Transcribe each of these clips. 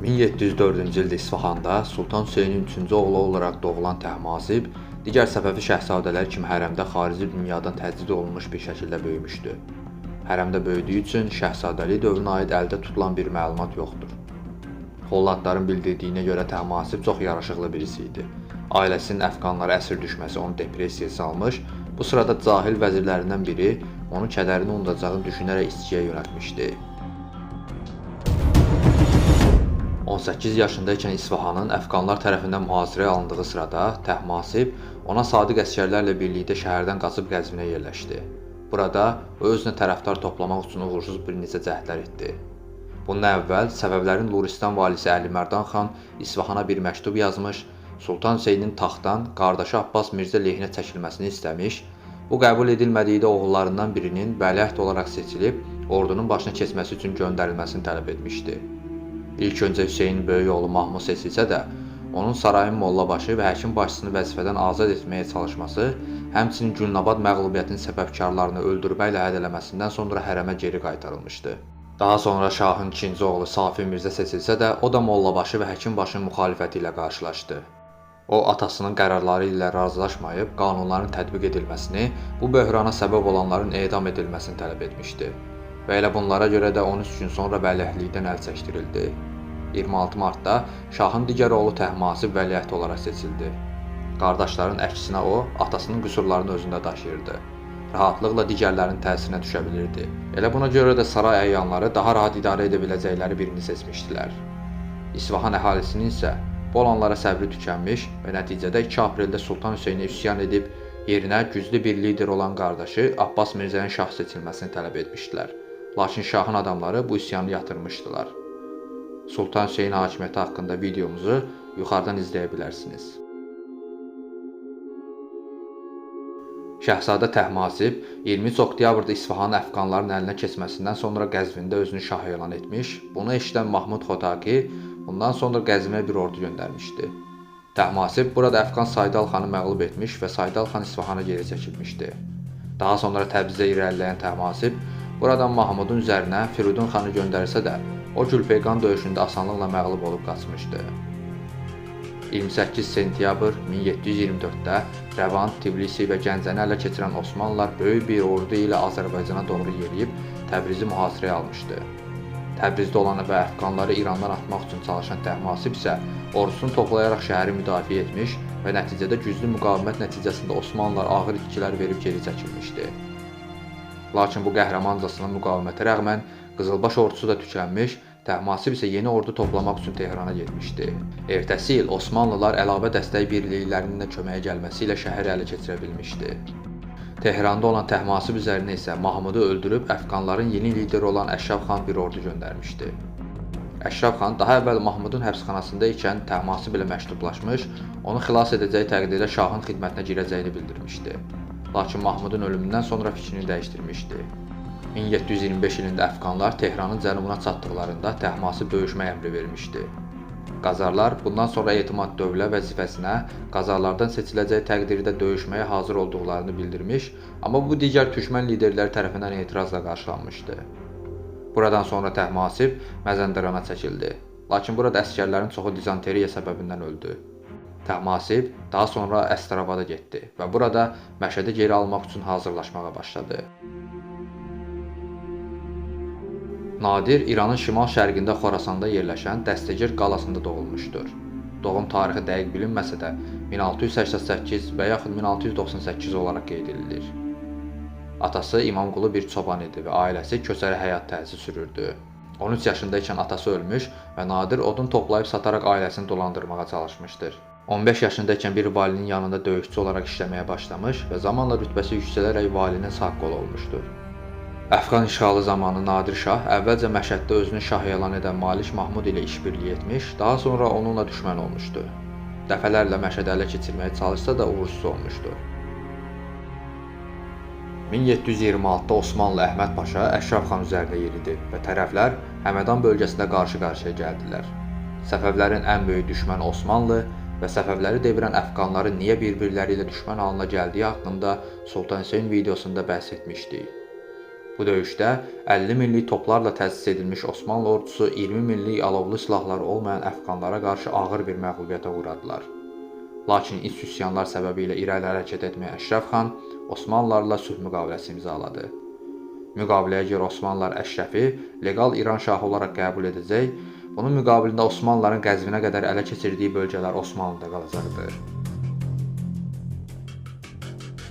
1704-cü ildə İsfahanda Sultan Hüseynin 3-cü oğlu olaraq doğulan Təhmasib, digər Səfəvi şahzadələr kimi hərəmdə xarici dünyadan təcrid olunmuş bir şəkildə böyümüşdü. Hərəmdə böyüdüyü üçün şahzadəlik dövrünə aid əldə tutulan bir məlumat yoxdur. Hollandların bildirdiyinə görə Təhmasib çox yaraşıqlı birisi idi. Ailəsinin əfqanlara əsir düşməsi onu depressiyaya salmış, bu sırada cahil vəzirlərindən biri onu kədərini unudacağını düşünərək içkiyə yönəltmişdi. 18 yaşındaykən İsfahanın əfqanlar tərəfindən mühasirəyə alındığı sırada Təhmasib ona sadiq əsgərlərlə birlikdə şəhərdən qaçıb Qəzvinə yerləşdi. Burada o özünə tərəfdar toplamaq üçün uğursuz bir neçə cəhdlər etdi. Bundan əvvəl Səfəvlərin Luristan valisi Əli Mərdan xan İsfahana bir məktub yazmış, Sultan Hüseynin taxtdan qardaşı Abbas Mirzə lehinə çəkilməsini istəmiş, bu qəbul edilmədikdə oğullarından birinin vəliəhd olaraq seçilib, ordunun başına keçməsi üçün göndərilməsini tələb etmişdi. İlk öncə Hüseynin böyük oğlu Mahmud seçilsə də, onun sarayın mollabaşı və həkim başçısını vəzifədən azad etməyə çalışması, həmçinin Gülnabad məğlubiyyətinin səbəbkarlarını öldürməklə hədələməsindən sonra hərəmə geri qaytarılmışdı. Daha sonra şahın ikinci oğlu Safi Mirzə seçilsə də, o da mollabaşı və həkim başının müxalifəti ilə qarşılaşdı. O, atasının qərarları ilə razılaşmayıb, qanunların tətbiq edilməsini, bu böhrana səbəb olanların edam edilməsini tələb etmişdi. Və elə bunlara görə də 13 gün sonra vəliəhdlikdən əl çəkdirildi. 26 martda şahın digər oğlu Təhmasib vəliəhd olaraq seçildi. Qardaşların əksinə o, atasının qüsurlarını özündə daşıyırdı. Rahatlıqla digərlərinin təsirinə düşə bilirdi. Elə buna görə də saray əyanları daha rahat idarə edə biləcəkləri birini seçmişdilər. İsfahan əhalisinin isə bu olanlara səbri tükənmiş və nəticədə 2 apreldə Sultan Hüseynə üsyan edib, yerinə güclü bir lider olan qardaşı Abbas Mirzənin şah seçilməsini tələb etmişdilər. Lakin şahın adamları bu üsyanı yatırmışdılar. Sultan Hüseyin hakimiyyəti haqqında videomuzu yuxarıdan izləyə bilərsiniz. Şəhzadə Təhmasib 23 oktyabrda İsfahanın əfqanların əlinə keçməsindən sonra Qəzvində özünü şah elan etmiş, bunu eşidən Mahmud Xotaki bundan sonra Qəzvinə bir ordu göndərmişdi. Təhmasib burada Əfqan Saydal xanı məğlub etmiş və Saydal xan İsfahana geri çəkilmişdi. Daha sonra Təbrizə irəliləyən Təhmasib buradan Mahmudun üzərinə Firudun xanı göndərsə də, o Gülpeyqan döyüşündə asanlıqla məğlub olub qaçmışdı. 28 sentyabr 1724-də Rəvan, Tbilisi və Gəncəni ələ keçirən Osmanlılar böyük bir ordu ilə Azərbaycana doğru yeriyib Təbrizi mühasirəyə almışdı. Təbrizdə olan və əfqanları İrandan atmaq üçün çalışan Təhmasib isə ordusunu toplayaraq şəhəri müdafiə etmiş və nəticədə güclü müqavimət nəticəsində Osmanlılar ağır itkilər verib geri çəkilmişdi. Lakin bu qəhrəmancasına müqavimətə rəğmən Qızılbaş ordusu da tükənmiş, Təhmasib isə yeni ordu toplamaq üçün Tehrana getmişdi. Ertəsi il Osmanlılar əlavə dəstək birliklərinin də köməyə gəlməsi ilə şəhəri ələ keçirə bilmişdi. Tehranda olan Təhmasib üzərinə isə Mahmudu öldürüb əfqanların yeni lideri olan Əşrəf xan bir ordu göndərmişdi. Əşrəf xan daha əvvəl Mahmudun həbsxanasında ikən Təhmasib ilə məktublaşmış, onu xilas edəcəyi təqdirdə şahın xidmətinə girəcəyini bildirmişdi. Lakin Mahmudun ölümündən sonra fikrini dəyişdirmişdi. 1725 ilində əfqanlar Tehranın cənubuna çatdıqlarında Təhmasib döyüşmə əmri vermişdi. Qazarlar bundan sonra Etimad dövlə vəzifəsinə Qazarlardan seçiləcəyi təqdirdə döyüşməyə hazır olduqlarını bildirmiş, amma bu digər düşmən liderləri tərəfindən etirazla qarşılanmışdı. Buradan sonra Təhmasib Məzəndərana çəkildi. Lakin burada əsgərlərin çoxu dizanteriya səbəbindən öldü. Təhmasib daha sonra Əstarabada getdi və burada Məşədi geri almaq üçün hazırlaşmağa başladı. Nadir İranın şimal-şərqində Xorasanda yerləşən Dəstəgir qalasında doğulmuşdur. Doğum tarixi dəqiq bilinməsə də 1688 və yaxud 1698 olaraq qeyd edilir. Atası İmamqulu bir çoban idi və ailəsi köçəri həyat tərzi sürürdü. 13 yaşındaykən atası ölmüş və Nadir odun toplayıb sataraq ailəsini dolandırmağa çalışmışdır. 15 yaşındaykən bir valinin yanında döyüşçü olaraq işləməyə başlamış və zamanla rütbəsi yüksələrək valinin sağ qolu olmuşdur. Əfqan işğalı zamanı Nadir Şah əvvəlcə Məşəddə özünü şah elan edən Malik Mahmud ilə işbirliyi etmiş, daha sonra onunla düşmən olmuşdu. Dəfələrlə Məşədi ələ keçirməyə çalışsa da uğursuz olmuşdu. 1726-da Osmanlı Əhməd Paşa Əşrəf xan üzərində yeridi və tərəflər Həmədan bölgəsində qarşı-qarşıya gəldilər. Səfəvlərin ən böyük düşməni Osmanlı və Səfəvləri devirən əfqanları niyə bir-birləri ilə düşmən halına gəldiyi haqqında Sultan Hüseyn videosunda bəhs etmişdik. Bu döyüşdə 50 minlik toplarla təsis edilmiş Osmanlı ordusu 20 minlik alovlu silahları olmayan əfqanlara qarşı ağır bir məğlubiyyətə uğradılar. Lakin iç üsyanlar səbəbilə irəli hərəkət etməyən Əşrəf xan Osmanlılarla sülh müqaviləsi imzaladı. Müqaviləyə görə Osmanlılar Əşrəfi legal İran şahı olaraq qəbul edəcək, bunun müqabilində Osmanlıların Qəzvinə qədər ələ keçirdiyi bölgələr Osmanlıda qalacaqdı.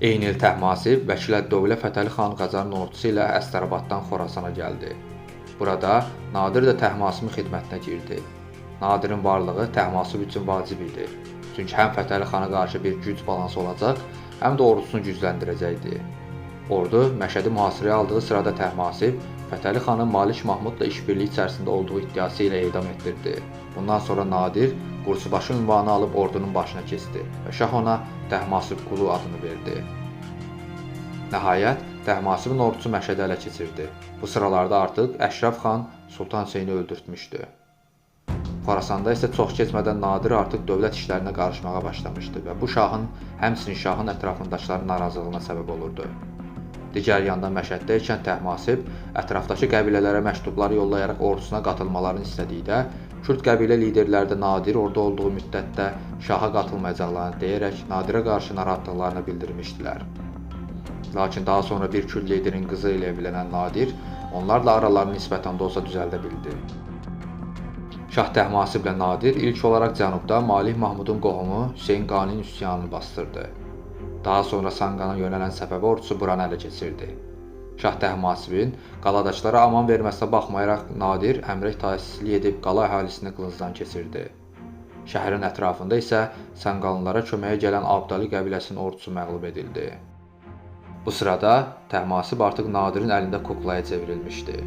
Eyni il Təhmasib Vəkil Əddovlə Fətəli xan Qacarın ordusu ilə Əstarabaddan Xorasana gəldi. Burada Nadir də Təhmasibin xidmətinə girdi. Nadirin varlığı Təhmasib üçün vacib idi. Çünki həm Fətəli xana qarşı bir güc balansı olacaq, həm də ordusunu gücləndirəcəkdi. Ordu Məşədi mühasirəyə aldığı sırada Təhmasib Fətəli xanın Malik Mahmudla işbirliyi içərisində olduğu iddiası ilə edam etdirdi. Bundan sonra Nadir Qursubaşı ünvanı alıb ordunun başına keçdi və şah ona Təhmasib Qulu adını verdi. Nəhayət, Təhmasibin ordusu Məşədi ələ keçirdi. Bu sıralarda artıq Əşrəf xan Sultan Hüseyni öldürtmüşdü. Xorasanda isə çox keçmədən Nadir artıq dövlət işlərinə qarışmağa başlamışdı və bu şahın, həmçinin şahın ətrafındakıların narazılığına səbəb olurdu. Digər yandan Məşəddə ikən Təhmasib ətrafdakı qəbilələrə məktublar yollayaraq ordusuna qatılmalarını istədikdə, Kürd qəbilə liderləri də Nadir orada olduğu müddətdə şaha qatılmayacaqlarını deyərək Nadirə qarşı narahatlıqlarını bildirmişdilər. Lakin daha sonra bir Kürd liderin qızı ilə evlənən Nadir onlarla aralarını nisbətən də olsa düzəldə bildi. Şah Təhmasiblə Nadir ilk olaraq cənubda Malik Mahmudun qohumu Hüseyn Qaninin üsyanını bastırdı. Daha sonra Sanqana yönələn Səfəvi ordusu buranı ələ keçirdi. Şah Təhmasibin qaladakılara aman verməsinə baxmayaraq Nadir əmrə itaətsizlik edib qala əhalisini qılıncdan keçirdi. Şəhərin ətrafında isə Sanqanlılara köməyə gələn Abdali qəbiləsinin ordusu məğlub edildi. Bu sırada Təhmasib artıq Nadirin əlində kuklaya çevrilmişdi.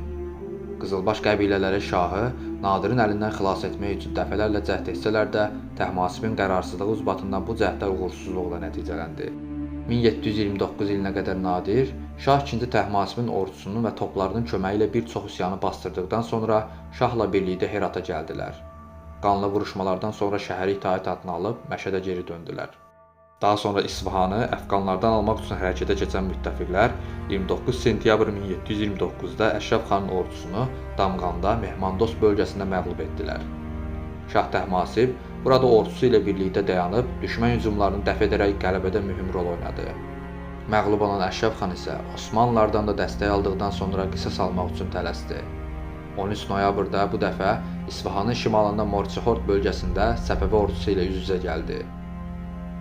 Qızılbaş qəbilələri şahı Nadirin əlindən xilas etmək üçün dəfələrlə cəhd etsələr də, Təhmasibin qərarsızlığı ucbatından bu cəhdlər uğursuzluqla nəticələndi. 1729 ilinə qədər Nadir, Şah II Təhmasibin ordusunun və toplarının köməyi ilə bir çox üsyanı bastırdıqdan sonra şahla birlikdə Herata gəldilər. Qanlı vuruşmalardan sonra şəhəri itaət adını alıb Məşədə geri döndülər. Daha sonra İsfahanı əfqanlardan almaq üçün hərəkətə keçən müttəfiqlər 29 sentyabr 1729-da Əşrəf xanın ordusunu Damğanda Mehmandost bölgəsində məğlub etdilər. Şah Təhmasib burada ordusu ilə birlikdə dayanıb, düşmən hücumlarını dəf edərək qələbədə mühüm rol oynadı. Məğlub olan Əşrəf xan isə Osmanlılardan da dəstək aldıqdan sonra qisas almaq üçün tələsdi. 13 noyabrda bu dəfə İsfahanın şimalında Morçixord bölgəsində Səfəvi ordusu ilə üz-üzə gəldi.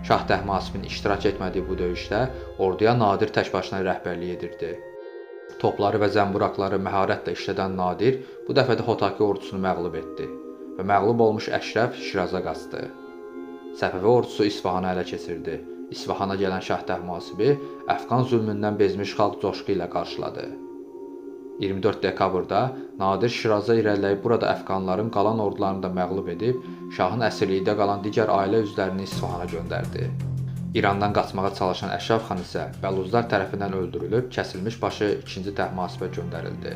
Şah Təhmasibin iştirak etmədiyi bu döyüşdə orduya Nadir təkbaşına rəhbərlik edirdi. Topları və zəmburakları məharətlə işlədən Nadir bu dəfə də Hotaki ordusunu məğlub etdi və məğlub olmuş Əşrəf Şiraza qaçdı. Səfəvi ordusu İsfahanı ələ keçirdi. İsfahana gələn Şah Təhmasibi Əfqan zülmündən bezmiş xalq coşqu ilə qarşıladı. 24 dekabrda Nadir Şiraza irəliləyib burada Əfqanların qalan ordularını da məğlub edib, şahın əsirlikdə qalan digər ailə üzvlərini İsfahana göndərdi. İrandan qaçmağa çalışan Əşrəf xan isə Bəluzlar tərəfindən öldürülüb, kəsilmiş başı 2-ci Təhmasibə göndərildi.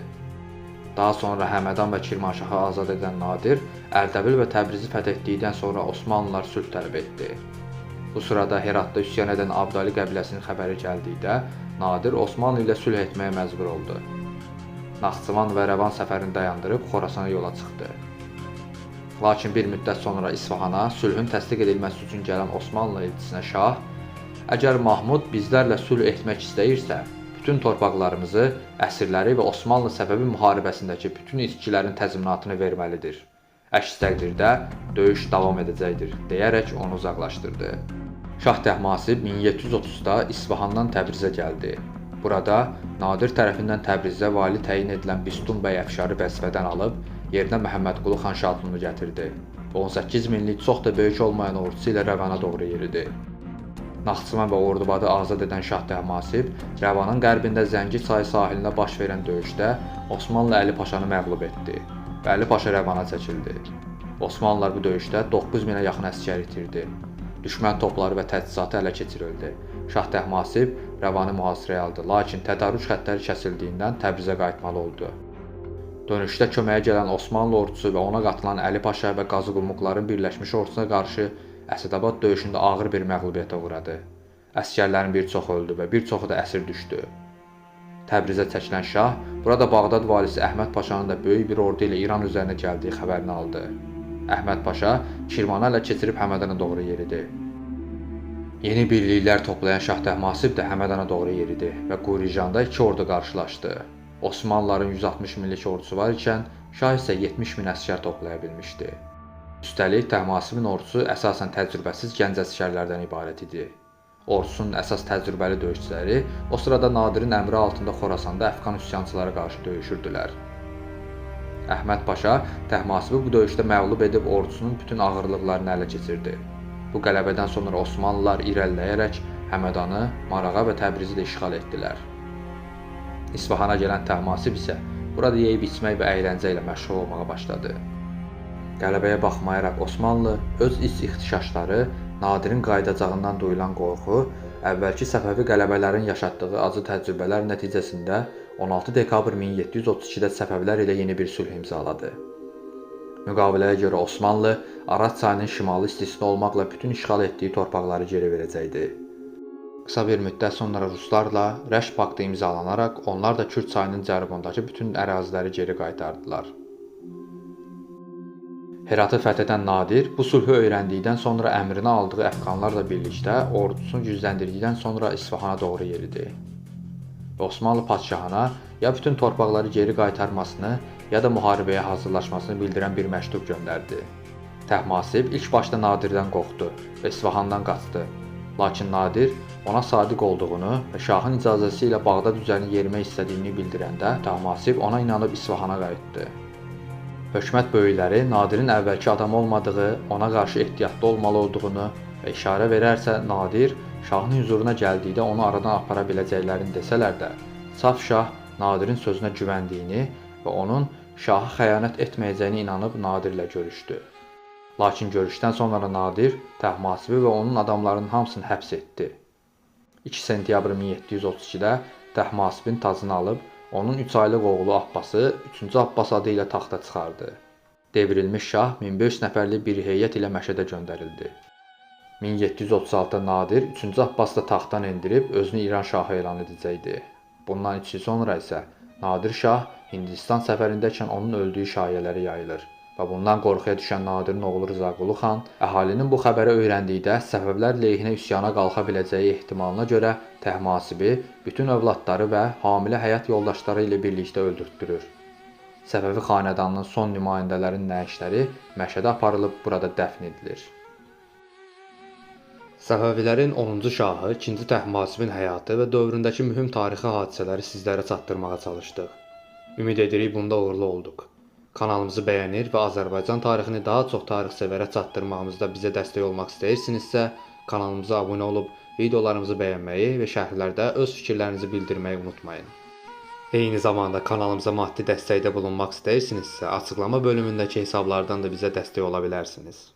Daha sonra Həmədan və Kirmanşahı azad edən Nadir, Ərdəbil və Təbrizi fəth etdikdən sonra Osmanlılar sülh tələb etdi. Bu sırada Heratda üsyan edən Abdali qəbiləsinin xəbəri gəldikdə, Nadir Osmanlı ilə sülh etməyə məcbur oldu. Naxçıvan və Rəvan səfərini dayandırıb Xorasana yola çıxdı. Lakin bir müddət sonra İsfahana sülhün təsdiq edilməsi üçün gələn Osmanlı elçisinə şah, əgər Mahmud bizlərlə sülh etmək istəyirsə, bütün torpaqlarımızı, əsirləri və Osmanlı Səfəvi müharibəsindəki bütün itkilərin təzminatını verməlidir. Əks təqdirdə döyüş davam edəcəkdir, deyərək onu uzaqlaşdırdı. Şah Təhmasib 1730-da İsfahandan Təbrizə gəldi. Burada Nadir tərəfindən Təbrizə vali təyin edilən Bistun bəy Əfşarı vəzifədən alıb, yerinə Məhəmmədqulu xan Şadlını gətirdi. 18 minlik çox da böyük olmayan ordusu ilə Rəvana doğru yeridi. Naxçıvan və Ordubadı azad edən Şah Təhmasib, Rəvanın qərbində Zəngi çayı sahilində baş verən döyüşdə Osmanlı Əli Paşanı məğlub etdi və Əli Paşa Rəvana çəkildi. Osmanlılar bu döyüşdə 9000-ə yaxın əsgər itirdi. Düşmən topları və təchizatı ələ keçirildi. Şah Təhmasib Rəvanı mühasirəyə aldı, lakin tədarüc xəttləri kəsildiyindən Təbrizə qayıtmalı oldu. Dönüşdə köməyə gələn Osmanlı ordusu və ona qatılan Əli Paşa və Qazıqulmuqların birləşmiş ordusuna qarşı Əsədabad döyüşündə ağır bir məğlubiyyətə uğradı. Əsgərlərin bir çoxu öldü və bir çoxu da əsir düşdü. Təbrizə çəkilən şah burada Bağdad valisi Əhməd Paşanın da böyük bir ordu ilə İran üzərinə gəldiyi xəbərini aldı. Əhməd Paşa Kirmanı ələ keçirib Həmədana doğru yeridi. Yeni birliklər toplayan Şah Təhmasib də Həmədana doğru yeridi və Quricanda iki ordu qarşılaşdı. Osmanlıların 160 minlik ordusu var ikən, Şah isə 70 min əsgər toplaya bilmişdi. Üstəlik Təhmasibin ordusu əsasən təcrübəsiz gənc əsgərlərdən ibarət idi. Ordusunun əsas təcrübəli döyüşçüləri o sırada Nadirin əmri altında Xorasanda Əfqan üsyançılara qarşı döyüşürdülər. Əhməd Paşa Təhmasibi bu döyüşdə məğlub edib ordusunun bütün ağırlıqlarını ələ keçirdi. Bu qələbədən sonra Osmanlılar irəliləyərək Həmədanı, Marağa və Təbrizi də işğal etdilər. İsfahana gələn Təhmasib isə burada yeyib içmək və əyləncə ilə məşğul olmağa başladı. Qələbəyə baxmayaraq Osmanlı öz iç ixtişaşları, Nadirin qayıdacağından duyulan qorxu, əvvəlki Səfəvi qələbələrin yaşatdığı acı təcrübələr nəticəsində 16 dekabr 1732-də Səfəvilər ilə yeni bir sülh imzaladı. Müqaviləyə görə Osmanlı Araz çayının şimalı istisna olmaqla bütün işğal etdiyi torpaqları geri verəcəkdi. Qısa bir müddət sonra Ruslarla Rəşd paktı imzalanaraq onlar da Kürd çayının cənubundakı bütün əraziləri geri qaytardılar. Heratı fəth edən Nadir bu sülhü öyrəndikdən sonra əmrini aldığı əfqanlarla birlikdə ordusunu gücləndirdikdən sonra İsfahana doğru yeridi. Osmanlı padşahına ya bütün torpaqları geri qaytarmasını, ya da müharibəyə hazırlaşmasını bildirən bir məktub göndərdi. Təhmasib ilk başda Nadirdən qorxdu və İsfahandan qaçdı. Lakin Nadir ona sadiq olduğunu və şahın icazəsi ilə Bağdad üzərini yerimək istədiyini bildirəndə Təhmasib ona inanıb İsfahana qayıtdı. Hökumət böyükləri Nadirin əvvəlki adam olmadığı, ona qarşı ehtiyatlı olmalı olduğunu və işarə verərsə Nadir şahın huzuruna gəldikdə onu aradan apara biləcəklərini desələr də, saf şah Nadirin sözünə güvəndiyini və onun şaha xəyanət etməyəcəyini inanıb Nadirlə görüşdü. Lakin görüşdən sonra Nadir Təhmasibi və onun adamlarının hamısını həbs etdi. 2 sentyabr 1732-də Təhmasibin tacını alıb, onun 3 aylıq oğlu Abbası 3-cü Abbas adı ilə taxta çıxardı. Devrilmiş şah 1500 nəfərlik bir heyət ilə Məşədə göndərildi. 1736-da Nadir 3-cü Abbası da taxtdan endirib özünü İran şahı elan edəcəkdi. Bundan 3 il sonra isə Nadir şah Hindistan səfərindəykən onun öldüyü şayələri yayılır və bundan qorxuya düşən Nadirin oğlu Rızaqulu xan əhalinin bu xəbəri öyrəndikdə Səfəvilər lehinə üsyana qalxa biləcəyi ehtimalına görə Təhmasibi bütün övladları və hamilə həyat yoldaşları ilə birlikdə öldürtdürür. Səfəvi xanədanının son nümayəndələrinin nəşləri Məşədə aparılıb burada dəfn edilir. Səfəvilərin 10-cu şahı 2-ci Təhmasibin həyatı və dövründəki mühüm tarixi hadisələri sizlərə çatdırmağa çalışdıq. Ümid edirik bunda uğurlu olduq. Kanalımızı bəyənir və Azərbaycan tarixini daha çox tarixsevərə çatdırmağımızda bizə dəstək olmaq istəyirsinizsə, kanalımıza abunə olub videolarımızı bəyənməyi və şərhlərdə öz fikirlərinizi bildirməyi unutmayın. Eyni zamanda kanalımıza maddi dəstəkdə bulunmaq istəyirsinizsə, açıqlama bölümündəki hesablardan da bizə dəstək ola bilərsiniz.